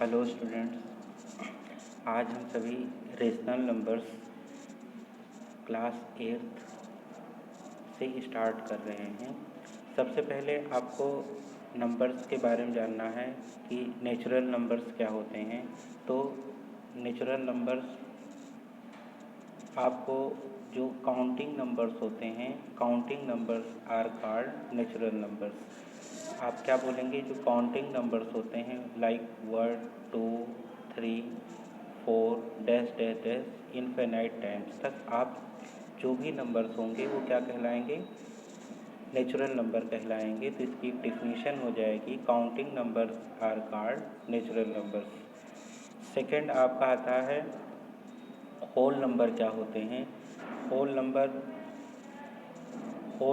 Hello students, आज हम सभी रेशनल नंबर्स क्लास 8 से स्टार्ट कर रहे हैं। सबसे पहले आपको नंबर्स के बारे में जानना है कि नेचुरल नंबर्स क्या होते हैं। तो नेचुरल नंबर्स आपको जो काउंटिंग नंबर्स होते हैं, counting numbers are called natural numbers. आप क्या बोलेंगे? जो काउंटिंग नंबर्स होते हैं like 1 2 3 4 dash dash dash infinite times तक आप जो भी नंबर्स होंगे वो क्या कहलाएंगे? नेचुरल नंबर कहलाएंगे। तो इसकी डिफिनीशन हो जाएगी counting numbers are called natural numbers. Second आपका आता है होल नंबर क्या होते हैं। होल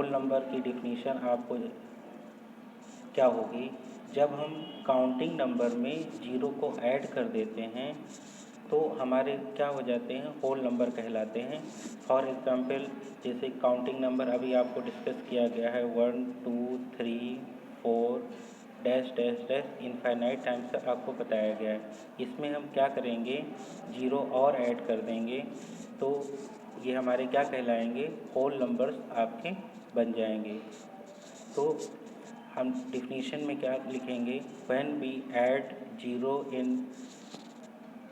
नंबर की डिफिनीशन आपको क्या होगी? जब हम काउंटिंग नंबर में ज़ीरो को ऐड कर देते हैं तो हमारे क्या हो जाते हैं? होल नंबर कहलाते हैं। फॉर एग्ज़ाम्पल जैसे काउंटिंग नंबर अभी आपको डिस्कस किया गया है 1 2 3 4 dash dash dash infinite times तक आपको बताया गया है। इसमें हम क्या करेंगे? ज़ीरो और ऐड कर देंगे तो ये हमारे क्या कहलाएंगे? होल नंबर्स आपके बन जाएंगे। तो हम डिफिनीशन में क्या लिखेंगे? When we add zero in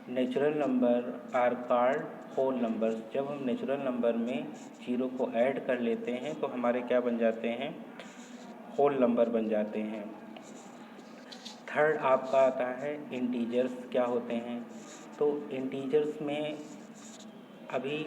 natural number are called whole numbers. जब हम नेचुरल नंबर में ज़ीरो को ऐड कर लेते हैं तो हमारे क्या बन जाते हैं? होल नंबर बन जाते हैं। थर्ड आपका आता है इंटीजर्स क्या होते हैं। तो इंटीजर्स में अभी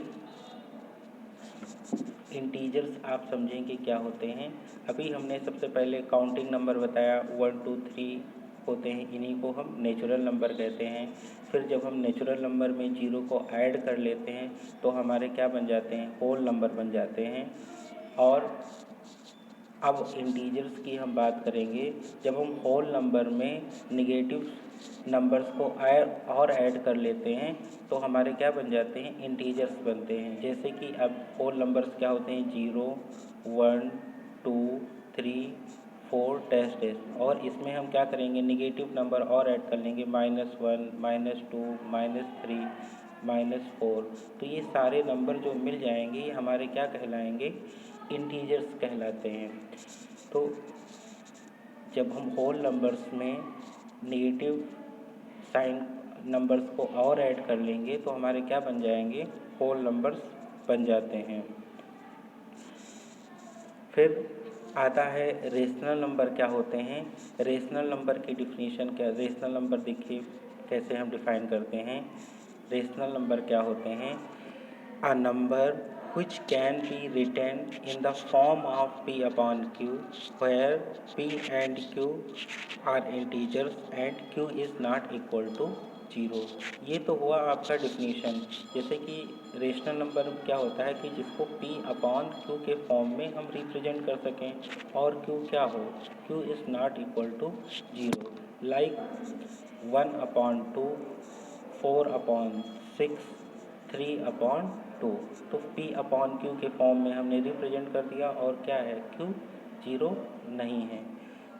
इंटीजर्स आप समझेंगे क्या होते हैं। अभी हमने सबसे पहले काउंटिंग नंबर बताया 1 2 3 होते हैं, इन्हीं को हम नेचुरल नंबर कहते हैं। फिर जब हम नेचुरल नंबर में ज़ीरो को ऐड कर लेते हैं तो हमारे क्या बन जाते हैं? होल नंबर बन जाते हैं। और अब इंटीजर्स की हम बात करेंगे। जब हम होल नंबर में नेगेटिव नंबर्स को और ऐड कर लेते हैं तो हमारे क्या बन जाते हैं? इंटीजर्स बनते हैं। जैसे कि अब होल नंबर्स क्या होते हैं? 0 1 2 3 4 डैश डैश। और इसमें हम क्या करेंगे? नेगेटिव नंबर और ऐड कर लेंगे -1 -2 -3 -4। तो ये सारे नंबर जो मिल जाएंगे ये हमारे क्या कहलाएंगे? इंटीजर्स कहलाते हैं। तो जब हम होल नंबर्स में नेगेटिव साइन नंबर्स को और ऐड कर लेंगे तो हमारे क्या बन जाएंगे? होल नंबर्स बन जाते हैं। फिर आता है रेशनल नंबर क्या होते हैं। रेशनल नंबर की डिफिनीशन क्या? रेशनल नंबर देखिए कैसे हम डिफाइन करते हैं। रेशनल नंबर क्या होते हैं? A number which can be written in the form of P upon Q, where P and Q are integers and Q is not equal to 0। ये तो हुआ आपका डिफिनीशन। जैसे कि रेशनल नंबर क्या होता है कि जिसको P अपॉन Q के फॉर्म में हम रिप्रेजेंट कर सकें और Q क्या हो? Q is not equal to 0। Like 1/2, 4/6, 3/2। तो P अपॉन Q के फॉर्म में हमने रिप्रेजेंट कर दिया और क्या है? Q 0 नहीं है।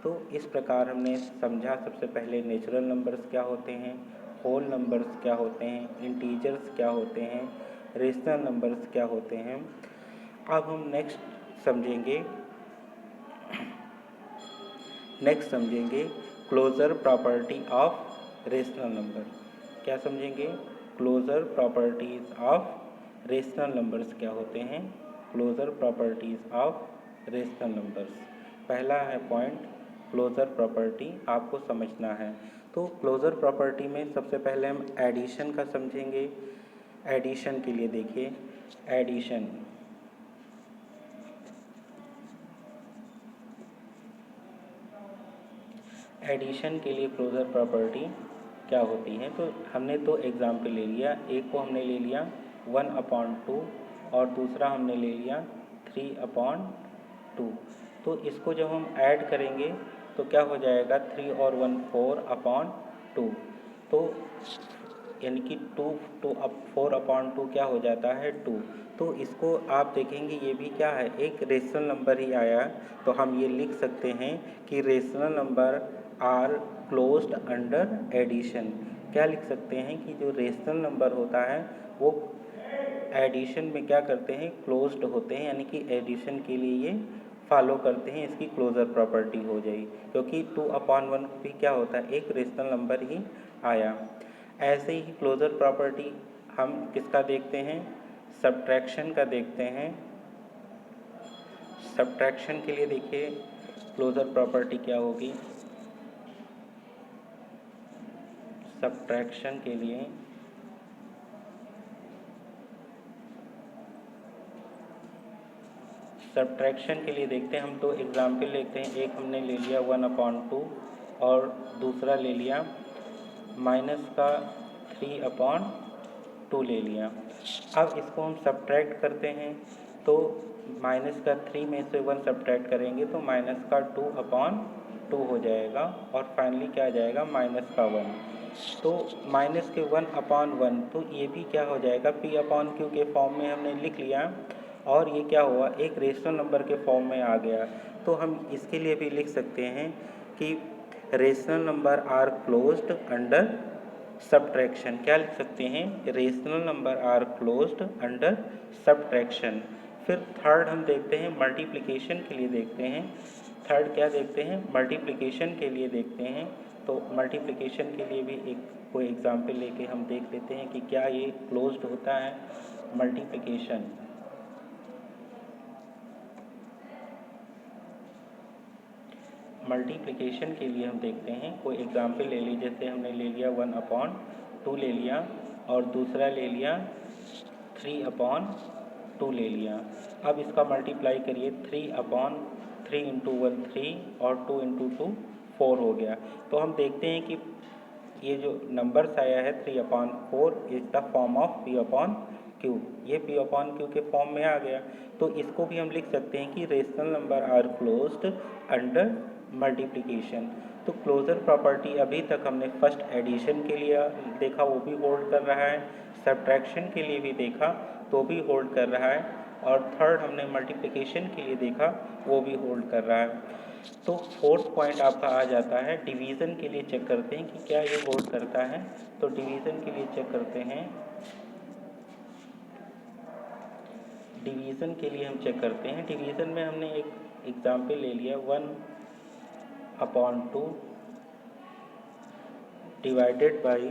तो इस प्रकार हमने समझा सबसे पहले नेचुरल नंबर्स क्या होते हैं, होल नंबर्स क्या होते हैं, इंटीजर्स क्या होते हैं, रेशनल नंबर्स क्या होते हैं। अब हम नेक्स्ट समझेंगे closure property of rational number. क्या समझेंगे? Closure properties of rational numbers क्या होते हैं? Closure properties of rational numbers. पहला है पॉइंट क्लोजर प्रॉपर्टी, आपको समझना है। तो क्लोजर प्रॉपर्टी में सबसे पहले हम एडिशन का समझेंगे। एडिशन के लिए देखिए, एडिशन के लिए क्लोजर प्रॉपर्टी क्या होती है। तो हमने तो एग्जाम्पल ले लिया, एक को हमने ले लिया 1/2 और दूसरा हमने ले लिया 3/2। तो इसको जब हम ऐड करेंगे तो क्या हो जाएगा? 3 और 1 4/2। तो यानी कि 4/2 क्या हो जाता है? 2। तो इसको आप देखेंगे ये भी क्या है? एक रेशनल नंबर ही आया। तो हम ये लिख सकते हैं कि rational number are closed under addition. क्या लिख सकते हैं कि जो रेशनल नंबर होता है वो एडिशन में क्या करते हैं, क्लोज्ड होते हैं, यानी कि एडिशन के लिए ये फॉलो करते हैं, इसकी क्लोजर प्रॉपर्टी हो जाएगी, क्योंकि 2/1 भी क्या होता है, एक रेशनल नंबर ही आया। ऐसे ही क्लोजर प्रॉपर्टी हम किसका देखते हैं, सब्ट्रैक्शन का देखते हैं। सब्ट्रैक्शन के लिए देखिए क्लोजर प्रॉपर्टी क्या होगी। सब्ट्रैक्शन के लिए देखते हैं हम दो एग्जाम्पल लेते हैं। एक हमने ले लिया 1/2 और दूसरा ले लिया -3/2 ले लिया। अब इसको हम सब्ट्रैक्ट करते हैं तो -3 में से 1 सब्ट्रैक्ट करेंगे तो -2/2 हो जाएगा और फाइनली क्या आ जाएगा, -1। तो -1/1 तो ये भी क्या हो जाएगा, P/Q के फॉर्म में हमने लिख लिया और ये क्या हुआ, एक रेशनल नंबर के फॉर्म में आ गया। तो हम इसके लिए भी लिख सकते हैं कि rational number are closed under subtraction. क्या लिख सकते हैं, rational number are closed under subtraction. फिर थर्ड हम देखते हैं मल्टीप्लिकेशन के लिए देखते हैं। थर्ड क्या देखते हैं, मल्टीप्लिकेशन के लिए देखते हैं। तो मल्टीप्लिकेशन के लिए भी एक कोई एग्जाम्पल लेके हम देख लेते हैं कि क्या ये क्लोज्ड होता है। मल्टीप्लिकेशन के लिए हम देखते हैं, कोई एग्जाम्पल ले लीजिए, जैसे हमने ले लिया 1/2 ले लिया और दूसरा ले लिया 3/2 ले लिया। अब इसका मल्टीप्लाई करिए, 3/3 × 1 3 और 2 × 2 4 हो गया। तो हम देखते हैं कि ये जो नंबर्स आया है 3/4 is the form of P/Q। ये P/Q के फॉर्म में आ गया। तो इसको भी हम लिख सकते हैं कि rational number are closed under multiplication. तो क्लोजर प्रॉपर्टी अभी तक हमने फर्स्ट एडिशन के लिए देखा, वो भी होल्ड कर रहा है, सब्ट्रैक्शन के लिए भी देखा तो भी होल्ड कर रहा है, और थर्ड हमने मल्टीप्लिकेशन के लिए देखा वो भी होल्ड कर रहा है। तो फोर्थ पॉइंट आपका आ जाता है डिवीज़न के लिए। चेक करते हैं कि क्या ये होल्ड करता है। तो डिवीज़न के लिए चेक करते हैं, डिवीज़न के लिए हम चेक करते हैं। डिवीज़न में हमने एक एग्जाम्पल ले लिया 1/2 डिवाइडेड बाई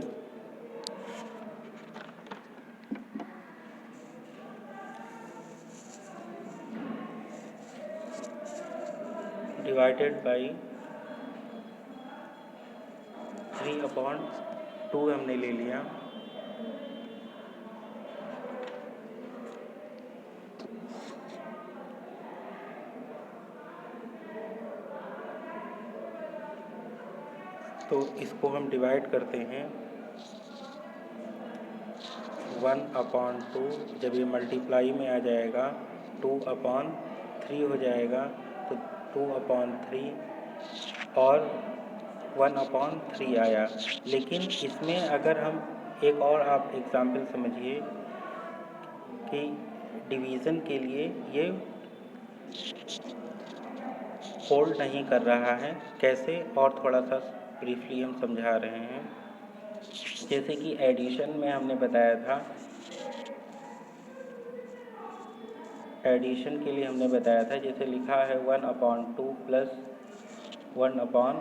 डिवाइडेड बाई 3/2 हमने ले लिया। तो इसको हम डिवाइड करते हैं 1/2, जब ये मल्टीप्लाई में आ जाएगा 2/3 हो जाएगा, तो 2/3 और 1/3 आया। लेकिन इसमें अगर हम एक और आप एग्जाम्पल समझिए कि डिवीज़न के लिए ये होल्ड नहीं कर रहा है, कैसे, और थोड़ा सा ब्रीफली हम समझा रहे हैं। जैसे कि एडिशन में हमने बताया था, एडिशन के लिए हमने बताया था, जैसे लिखा है 1/2 प्लस 1/4।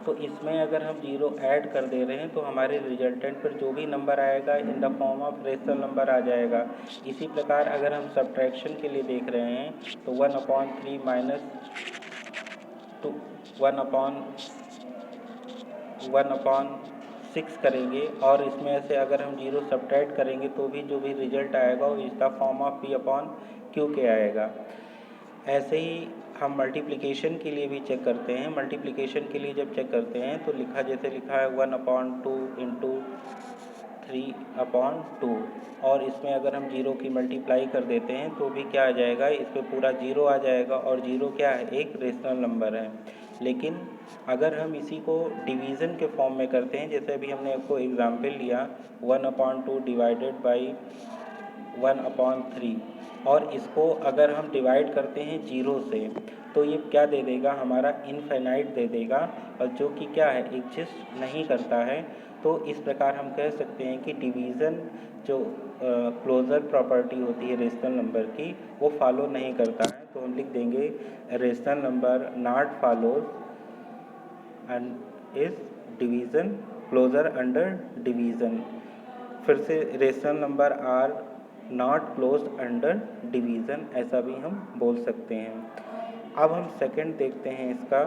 तो इसमें अगर हम 0 ऐड कर दे रहे हैं तो हमारे रिजल्टेंट पर जो भी नंबर आएगा in the form of rational number आ जाएगा। इसी प्रकार अगर हम सब्ट्रैक्शन के लिए देख रहे हैं तो 1/3 माइनस 1/6 करेंगे, और इसमें से अगर हम 0 सब्ट्रैक्ट करेंगे तो भी जो भी रिजल्ट आएगा वो इसका फॉर्म ऑफ P/Q के आएगा। ऐसे ही हम मल्टीप्लिकेशन के लिए भी चेक करते हैं। मल्टीप्लिकेशन के लिए जब चेक करते हैं तो जैसे लिखा है 1/2 × 3/2, और इसमें अगर हम 0 की मल्टीप्लाई कर देते हैं तो भी क्या आ जाएगा, इस पर पूरा 0 आ जाएगा, और 0 क्या है, एक रेशनल नंबर है। लेकिन अगर हम इसी को डिवीज़न के फॉर्म में करते हैं, जैसे अभी हमने आपको एग्जाम्पल लिया 1/2 डिवाइडेड बाई 1/3, और इसको अगर हम डिवाइड करते हैं 0 से, तो ये क्या दे देगा, हमारा इनफाइनाइट दे देगा, और जो कि क्या है, एग्जिस्ट नहीं करता है। तो इस प्रकार हम कह सकते हैं कि डिवीज़न जो क्लोजर प्रॉपर्टी होती है रेशनल नंबर की, वो फॉलो नहीं करता है। तो हम लिख देंगे rational number not follows and is division closure under division. फिर से rational number are not close under division, ऐसा भी हम बोल सकते हैं। अब हम सेकंड देखते हैं इसका